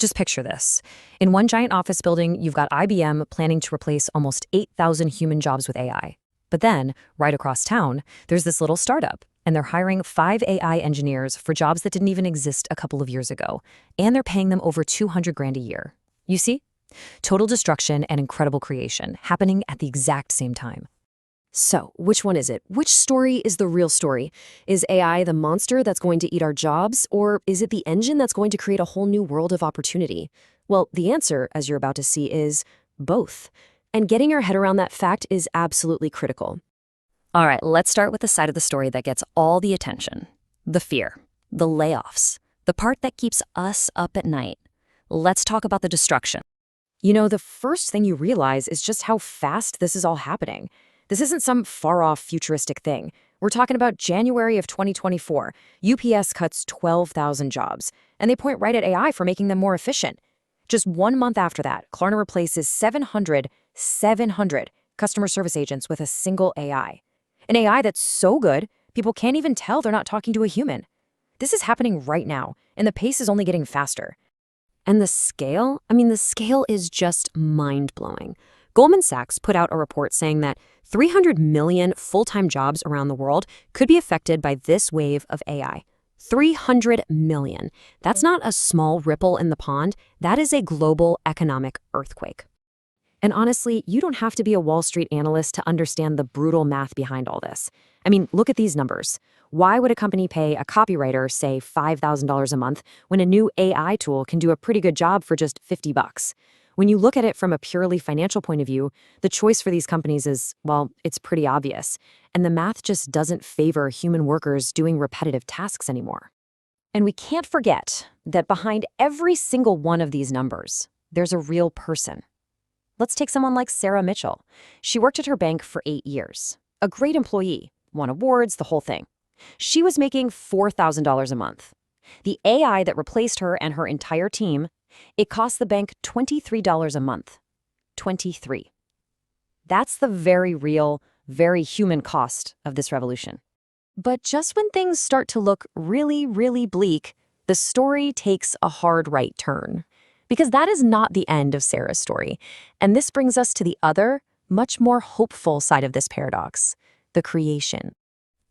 Just picture this. In one giant office building, you've got IBM planning to replace almost 8,000 human jobs with AI. But then, right across town, there's this little startup, and they're hiring 5 AI engineers for jobs that didn't even exist a couple of years ago, and they're paying them over 200 grand a year. You see? Total destruction and incredible creation happening at the exact same time. So, which one is it? Which story is the real story? Is AI the monster that's going to eat our jobs, or is it the engine that's going to create a whole new world of opportunity? Well, the answer, as you're about to see, is both. And getting your head around that fact is absolutely critical. All right, let's start with the side of the story that gets all the attention. The fear, the layoffs, the part that keeps us up at night. Let's talk about the destruction. You know, the first thing you realize is just how fast this is all happening. This isn't some far-off futuristic thing. We're talking about January of 2024. UPS cuts 12,000 jobs, and they point right at AI for making them more efficient. Just 1 month after that, Klarna replaces 700 customer service agents with a single AI. An AI that's so good, people can't even tell they're not talking to a human. This is happening right now, and the pace is only getting faster. And the scale? The scale is just mind-blowing. Goldman Sachs put out a report saying that 300 million full-time jobs around the world could be affected by this wave of AI. 300 million. That's not a small ripple in the pond. That is a global economic earthquake. And honestly, you don't have to be a Wall Street analyst to understand the brutal math behind all this. Look at these numbers. Why would a company pay a copywriter, say, $5,000 a month when a new AI tool can do a pretty good job for just $50? When you look at it from a purely financial point of view, the choice for these companies is, well, it's pretty obvious. And the math just doesn't favor human workers doing repetitive tasks anymore. And we can't forget that behind every single one of these numbers, there's a real person. Let's take someone like Sarah Mitchell. She worked at her bank for 8 years. A great employee, won awards, the whole thing. She was making $4,000 a month. The AI that replaced her and her entire team, it cost the bank $23 a month. 23. That's the very real, very human cost of this revolution. But just when things start to look really, really bleak, the story takes a hard right turn. Because that is not the end of Sarah's story. And this brings us to the other, much more hopeful side of this paradox, the creation.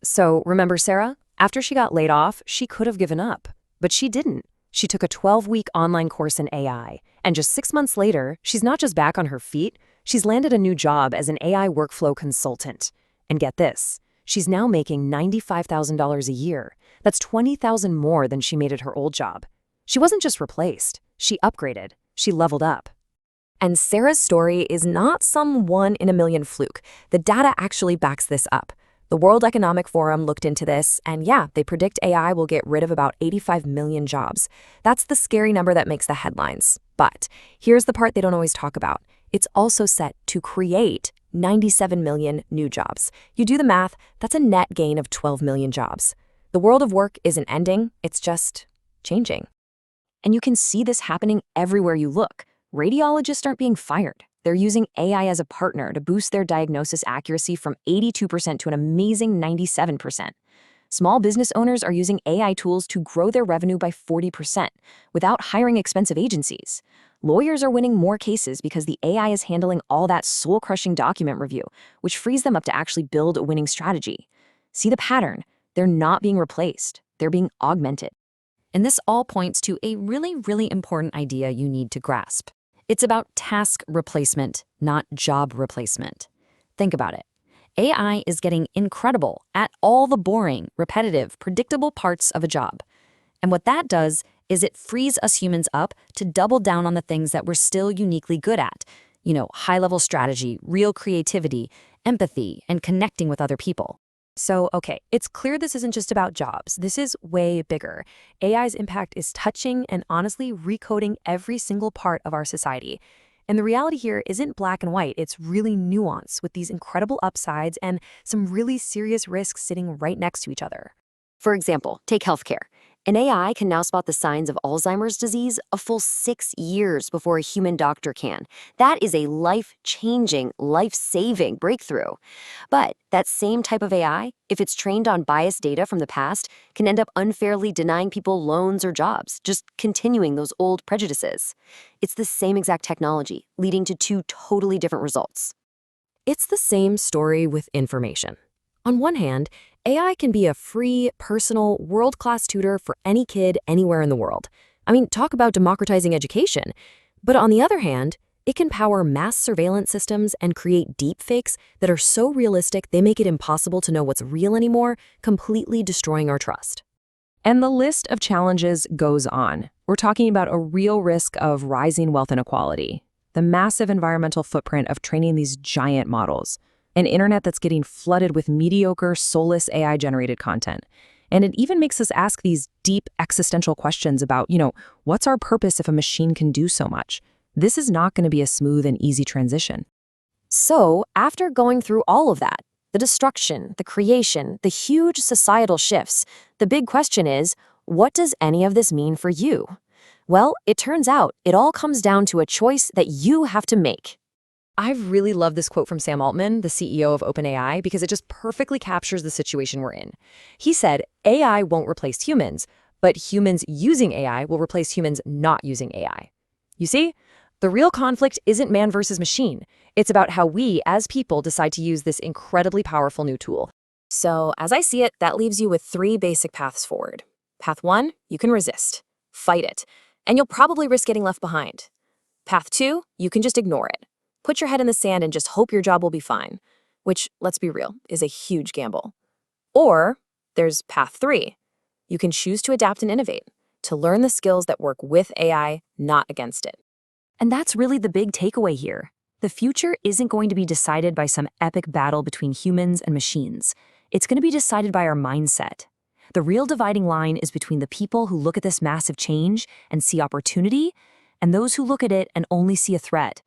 So remember Sarah? After she got laid off, she could have given up. But she didn't. She took a 12-week online course in AI. And just 6 months later, she's not just back on her feet, she's landed a new job as an AI workflow consultant. And get this, she's now making $95,000 a year. That's $20,000 more than she made at her old job. She wasn't just replaced, she upgraded, she leveled up. And Sarah's story is not some 1 in a million fluke. The data actually backs this up. The World Economic Forum looked into this, and yeah, they predict AI will get rid of about 85 million jobs. That's the scary number that makes the headlines. But here's the part they don't always talk about. It's also set to create 97 million new jobs. You do the math, that's a net gain of 12 million jobs. The world of work isn't ending, it's just changing. And you can see this happening everywhere you look. Radiologists aren't being fired. They're using AI as a partner to boost their diagnosis accuracy from 82% to an amazing 97%. Small business owners are using AI tools to grow their revenue by 40% without hiring expensive agencies. Lawyers are winning more cases because the AI is handling all that soul-crushing document review, which frees them up to actually build a winning strategy. See the pattern? They're not being replaced. They're being augmented. And this all points to a really, really important idea you need to grasp. It's about task replacement, not job replacement. Think about it. AI is getting incredible at all the boring, repetitive, predictable parts of a job. And what that does is it frees us humans up to double down on the things that we're still uniquely good at. High-level strategy, real creativity, empathy, and connecting with other people. So, okay, it's clear this isn't just about jobs. This is way bigger. AI's impact is touching and honestly recoding every single part of our society. And the reality here isn't black and white. It's really nuanced with these incredible upsides and some really serious risks sitting right next to each other. For example, take healthcare. An AI can now spot the signs of Alzheimer's disease a full 6 years before a human doctor can. That is a life-changing, life-saving breakthrough. But that same type of AI, if it's trained on biased data from the past, can end up unfairly denying people loans or jobs, just continuing those old prejudices. It's the same exact technology, leading to two totally different results. It's the same story with information. On one hand, AI can be a free, personal, world-class tutor for any kid anywhere in the world. I mean, talk about democratizing education. But on the other hand, it can power mass surveillance systems and create deepfakes that are so realistic they make it impossible to know what's real anymore, completely destroying our trust. And the list of challenges goes on. We're talking about a real risk of rising wealth inequality, the massive environmental footprint of training these giant models, an internet that's getting flooded with mediocre, soulless AI-generated content. And it even makes us ask these deep existential questions about, what's our purpose if a machine can do so much? This is not going to be a smooth and easy transition. So, after going through all of that, the destruction, the creation, the huge societal shifts, the big question is, what does any of this mean for you? Well, it turns out it all comes down to a choice that you have to make. I've really loved this quote from Sam Altman, the CEO of OpenAI, because it just perfectly captures the situation we're in. He said, AI won't replace humans, but humans using AI will replace humans not using AI. You see, the real conflict isn't man versus machine. It's about how we, as people, decide to use this incredibly powerful new tool. So, as I see it, that leaves you with 3 basic paths forward. Path 1, you can resist. Fight it. And you'll probably risk getting left behind. Path 2, you can just ignore it. Put your head in the sand and just hope your job will be fine, which, let's be real, is a huge gamble. Or there's path 3. You can choose to adapt and innovate, to learn the skills that work with AI, not against it. And that's really the big takeaway here. The future isn't going to be decided by some epic battle between humans and machines. It's going to be decided by our mindset. The real dividing line is between the people who look at this massive change and see opportunity, and those who look at it and only see a threat.